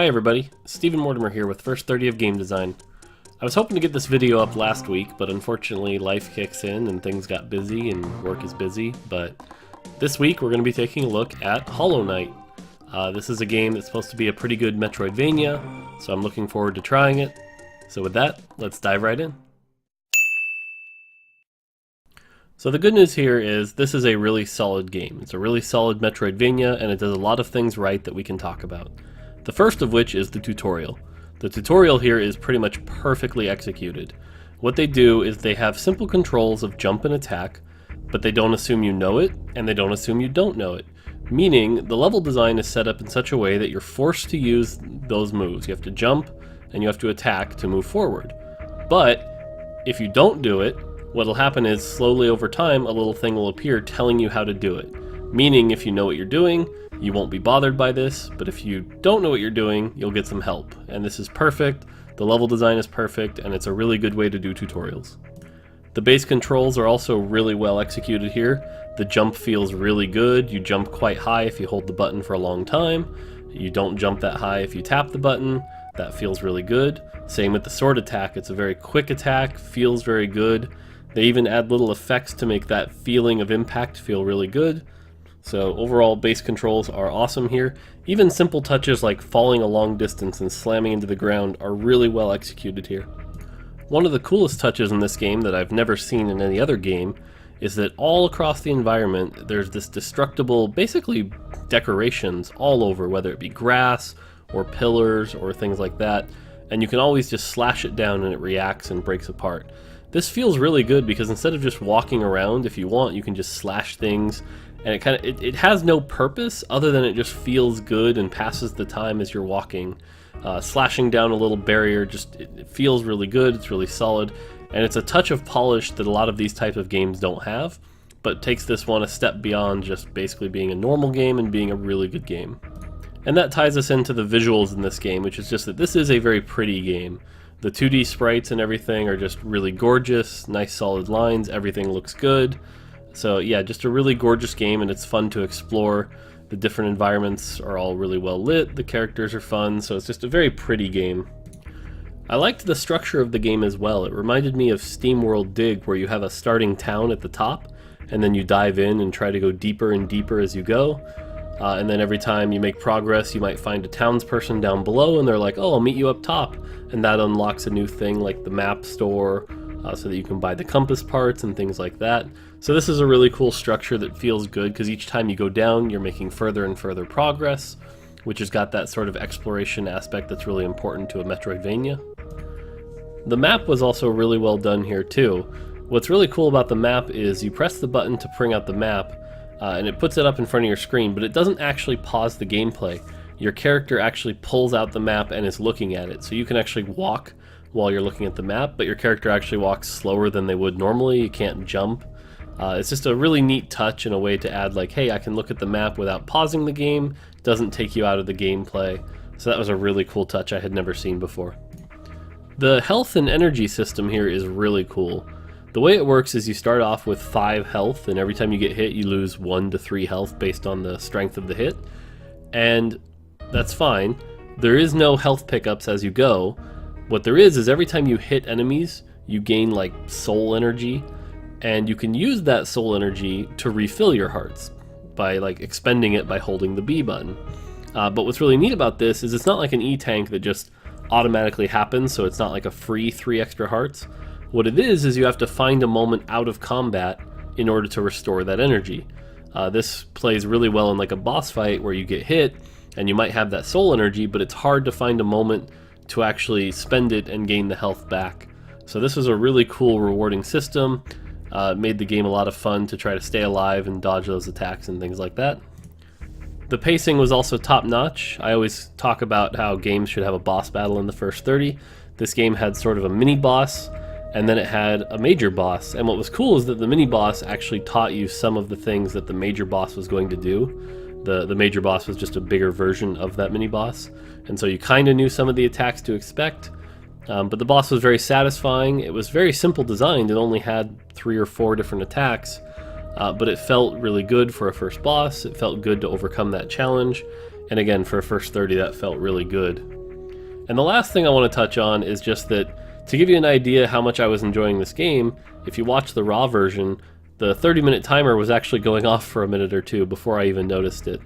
Hi everybody, Stephen Mortimer here with First 30 of Game Design. I was hoping to get this video up last week, but unfortunately life kicks in and things got busy and work is busy, but this week we're going to be taking a look at Hollow Knight. This is a game that's supposed to be a pretty good Metroid-vania, so I'm looking forward to trying it. So with that, let's dive right in. So the good news here is this is a really solid game. It's a really solid Metroid-vania and it does a lot of things right that we can talk about. The first of which is the tutorial. The tutorial here is pretty much perfectly executed. What they do is they have simple controls of jump and attack, but they don't assume you know it, and they don't assume you don't know it. Meaning, the level design is set up in such a way that you're forced to use those moves. You have to jump, and you have to attack to move forward. But, if you don't do it, what'll happen is, slowly over time, a little thing will appear telling you how to do it. Meaning, if you know what you're doing, you won't be bothered by this, but if you don't know what you're doing, you'll get some help. And this is perfect, the level design is perfect, and it's a really good way to do tutorials. The base controls are also really well executed here. The jump feels really good. You jump quite high if you hold the button for a long time. You don't jump that high if you tap the button. That feels really good. Same with the sword attack. It's a very quick attack, feels very good. They even add little effects to make that feeling of impact feel really good. So overall, base controls are awesome here. Even simple touches like falling a long distance and slamming into the ground are really well executed here. One of the coolest touches in this game that I've never seen in any other game is that all across the environment there's this destructible, basically decorations all over, whether it be grass or pillars or things like that, and you can always just slash it down and it reacts and breaks apart. This feels really good because instead of just walking around, if you want, you can just slash things. And it has no purpose other than it just feels good and passes the time as you're walking. Slashing down a little barrier, it feels really good, it's really solid, and it's a touch of polish that a lot of these type of games don't have, but takes this one a step beyond just basically being a normal game and being a really good game. And that ties us into the visuals in this game, which is just that this is a very pretty game. The 2D sprites and everything are just really gorgeous, nice solid lines, everything looks good. So yeah, just a really gorgeous game, and it's fun to explore. The different environments are all really well lit, the characters are fun, so it's just a very pretty game. I liked the structure of the game as well. It reminded me of SteamWorld Dig, where you have a starting town at the top, and then you dive in and try to go deeper and deeper as you go. And then every time you make progress, you might find a townsperson down below, and they're like, oh, I'll meet you up top. And that unlocks a new thing like the map store, so that you can buy the compass parts and things like that. So this is a really cool structure that feels good because each time you go down, you're making further and further progress, which has got that sort of exploration aspect that's really important to a Metroidvania. The map was also really well done here too. What's really cool about the map is you press the button to bring out the map, and it puts it up in front of your screen, but it doesn't actually pause the gameplay. Your character actually pulls out the map and is looking at it, so you can actually walk while you're looking at the map, but your character actually walks slower than they would normally. You can't jump. It's just a really neat touch and a way to add like, hey, I can look at the map without pausing the game. It doesn't take you out of the gameplay. So that was a really cool touch I had never seen before. The health and energy system here is really cool. The way it works is you start off with 5 health, and every time you get hit you lose 1 to 3 health based on the strength of the hit. And that's fine. There is no health pickups as you go. What there is every time you hit enemies, you gain like soul energy, and you can use that soul energy to refill your hearts by like expending it by holding the B button. But what's really neat about this is it's not like an E-tank that just automatically happens, so it's not like a free 3 extra hearts. What it is you have to find a moment out of combat in order to restore that energy. This plays really well in like a boss fight where you get hit and you might have that soul energy, but it's hard to find a moment to actually spend it and gain the health back. So this was a really cool, rewarding system. Made the game a lot of fun to try to stay alive and dodge those attacks and things like that. The pacing was also top-notch. I always talk about how games should have a boss battle in the first 30. This game had sort of a mini-boss, and then it had a major boss. And what was cool is that the mini-boss actually taught you some of the things that the major boss was going to do. The major boss was just a bigger version of that mini-boss, and so you kind of knew some of the attacks to expect. But the boss was very satisfying. It was very simple designed. It only had 3 or 4 different attacks, but it felt really good for a first boss. It felt good to overcome that challenge, And again, for a first 30, that felt really good. And the last thing I want to touch on is just that, to give you an idea how much I was enjoying this game, if you watch the raw version, the 30-minute timer was actually going off for a minute or two before I even noticed it.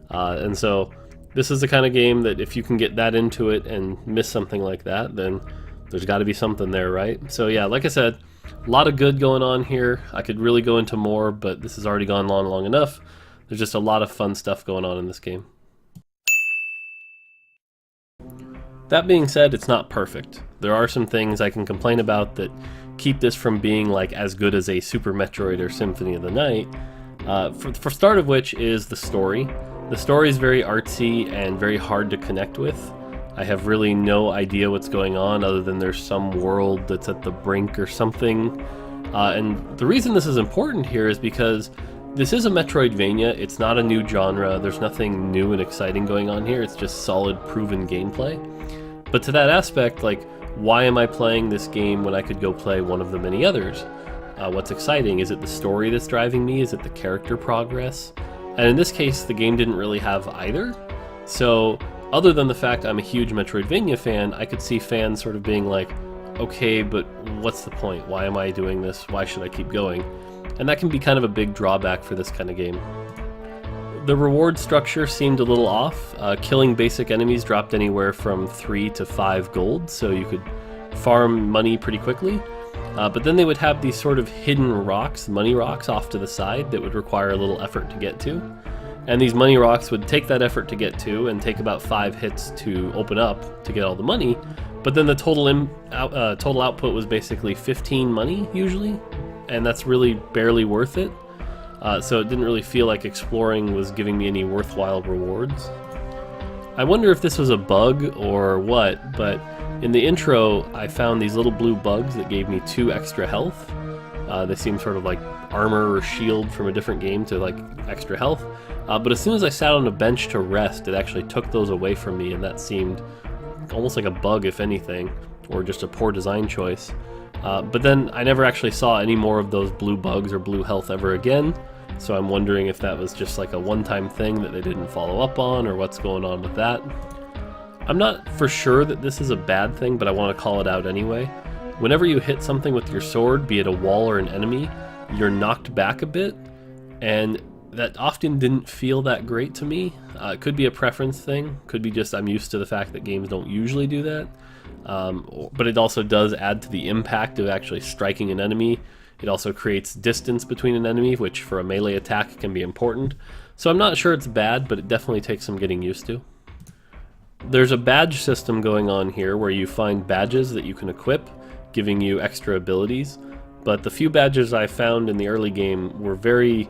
And so this is the kind of game that if you can get that into it and miss something like that, then there's got to be something there, right? So yeah, like I said, a lot of good going on here. I could really go into more, but this has already gone long enough. There's just a lot of fun stuff going on in this game. That being said, it's not perfect. There are some things I can complain about that keep this from being like as good as a Super Metroid or Symphony of the Night. For start of which is the story. The story is very artsy and very hard to connect with. I have really no idea what's going on other than there's some world that's at the brink or something. And the reason this is important here is because this is a Metroid-vania. It's not a new genre. There's nothing new and exciting going on here. It's just solid, proven gameplay. But to that aspect, like, why am I playing this game when I could go play one of the many others? What's exciting? Is it the story that's driving me? Is it the character progress? And in this case, the game didn't really have either. So, other than the fact I'm a huge Metroidvania fan, I could see fans sort of being like, okay, but what's the point? Why am I doing this? Why should I keep going? And that can be kind of a big drawback for this kind of game. The reward structure seemed a little off. Killing basic enemies dropped anywhere from 3 to 5 gold, so you could farm money pretty quickly. But then they would have these sort of hidden rocks, money rocks, off to the side that would require a little effort to get to. And these money rocks would take that effort to get to and take about 5 hits to open up to get all the money. But then the total output was basically 15 money, usually. And that's really barely worth it. So it didn't really feel like exploring was giving me any worthwhile rewards. I wonder if this was a bug or what, but in the intro I found these little blue bugs that gave me 2 extra health. They seem sort of like armor or shield from a different game to like extra health. But as soon as I sat on a bench to rest, it actually took those away from me, and that seemed almost like a bug, if anything, or just a poor design choice. But then I never actually saw any more of those blue bugs or blue health ever again. So I'm wondering if that was just like a one-time thing that they didn't follow up on, or what's going on with that. I'm not for sure that this is a bad thing, but I want to call it out anyway. Whenever you hit something with your sword, be it a wall or an enemy, you're knocked back a bit, and that often didn't feel that great to me. It could be a preference thing, could be just I'm used to the fact that games don't usually do that. But it also does add to the impact of actually striking an enemy. It also creates distance between an enemy, which for a melee attack can be important. So I'm not sure it's bad, but it definitely takes some getting used to. There's a badge system going on here where you find badges that you can equip, giving you extra abilities. But the few badges I found in the early game were very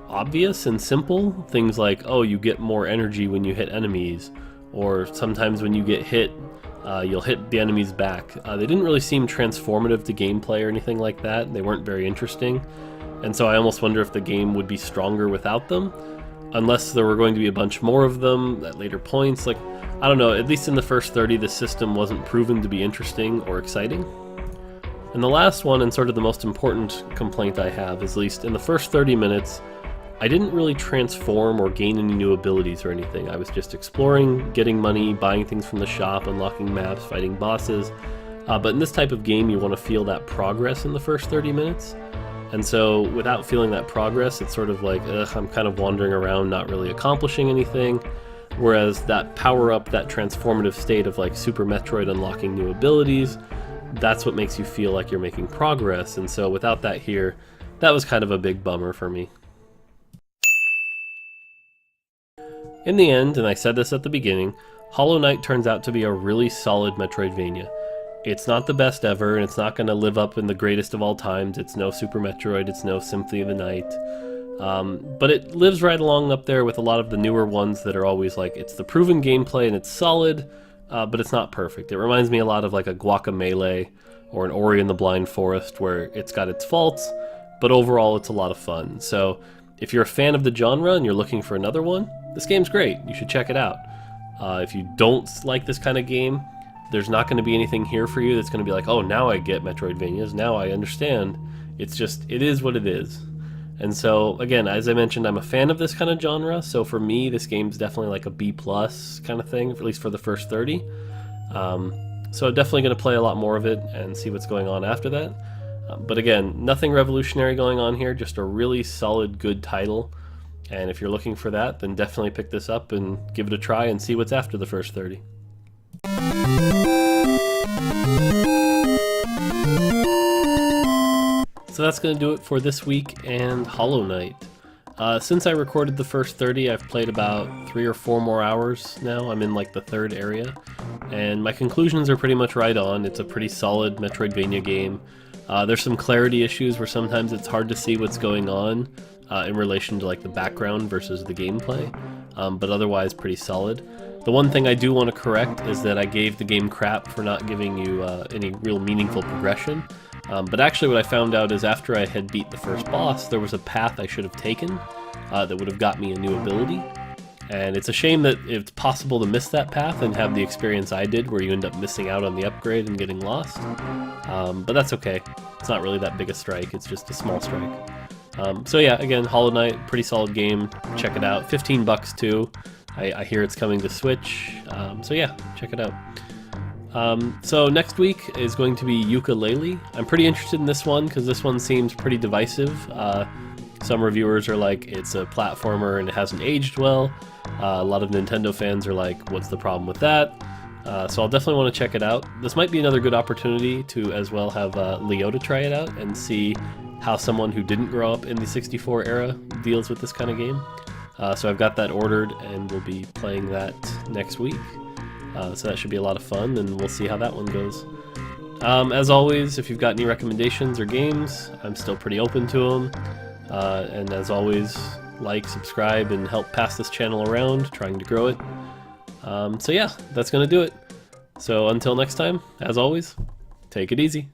obvious and simple. Things like, oh, you get more energy when you hit enemies, or sometimes when you get hit, you'll hit the enemies back. They didn't really seem transformative to gameplay or anything like that. They weren't very interesting. And so I almost wonder if the game would be stronger without them, unless there were going to be a bunch more of them at later points. Like, I don't know, at least in the first 30, the system wasn't proven to be interesting or exciting. And the last one, and sort of the most important complaint I have, is at least in the first 30 minutes, I didn't really transform or gain any new abilities or anything. I was just exploring, getting money, buying things from the shop, unlocking maps, fighting bosses. But in this type of game, you want to feel that progress in the first 30 minutes. And so without feeling that progress, it's sort of like, I'm kind of wandering around, not really accomplishing anything. Whereas that power-up, that transformative state of like Super Metroid unlocking new abilities, that's what makes you feel like you're making progress. And so without that here, that was kind of a big bummer for me. In the end, and I said this at the beginning, Hollow Knight turns out to be a really solid Metroidvania. It's not the best ever, and it's not going to live up in the greatest of all times. It's no Super Metroid, it's no Symphony of the Night. But it lives right along up there with a lot of the newer ones that are always like, it's the proven gameplay and it's solid, but it's not perfect. It reminds me a lot of like a Guacamelee or an Ori and the Blind Forest, where it's got its faults, but overall it's a lot of fun. So if you're a fan of the genre and you're looking for another one, this game's great. You should check it out. If you don't like this kind of game, there's not going to be anything here for you that's going to be like, oh, now I get Metroidvanias, now I understand. It's just, it is what it is. And so, again, as I mentioned, I'm a fan of this kind of genre, so for me, this game's definitely like a B plus kind of thing, at least for the first 30. So I'm definitely going to play a lot more of it and see what's going on after that. But again, nothing revolutionary going on here, just a really solid, good title. And if you're looking for that, then definitely pick this up and give it a try and see what's after the first 30. So that's going to do it for this week and Hollow Knight. Since I recorded the first 30, I've played about 3 or 4 more hours now. I'm in like the 3rd area, and my conclusions are pretty much right on. It's a pretty solid Metroid-vania game. There's some clarity issues where sometimes it's hard to see what's going on in relation to like the background versus the gameplay, but otherwise pretty solid. The one thing I do want to correct is that I gave the game crap for not giving you any real meaningful progression. But actually what I found out is after I had beat the first boss, there was a path I should have taken that would have got me a new ability. And it's a shame that it's possible to miss that path and have the experience I did where you end up missing out on the upgrade and getting lost. But that's okay. It's not really that big a strike, it's just a small strike. So yeah, again, Hollow Knight, pretty solid game. Check it out. 15 bucks too. I hear it's coming to Switch. So yeah, check it out. So next week is going to be Yooka-Laylee. I'm pretty interested in this one because this one seems pretty divisive. Some reviewers are like, it's a platformer and it hasn't aged well. A lot of Nintendo fans are like, what's the problem with that? So I'll definitely want to check it out. This might be another good opportunity to as well have Leota try it out and see how someone who didn't grow up in the 64 era deals with this kind of game. So I've got that ordered and we'll be playing that next week. So that should be a lot of fun, and we'll see how that one goes. As always, if you've got any recommendations or games, I'm still pretty open to them. And as always, like, subscribe, and help pass this channel around, trying to grow it. So yeah, that's going to do it. So until next time, as always, take it easy.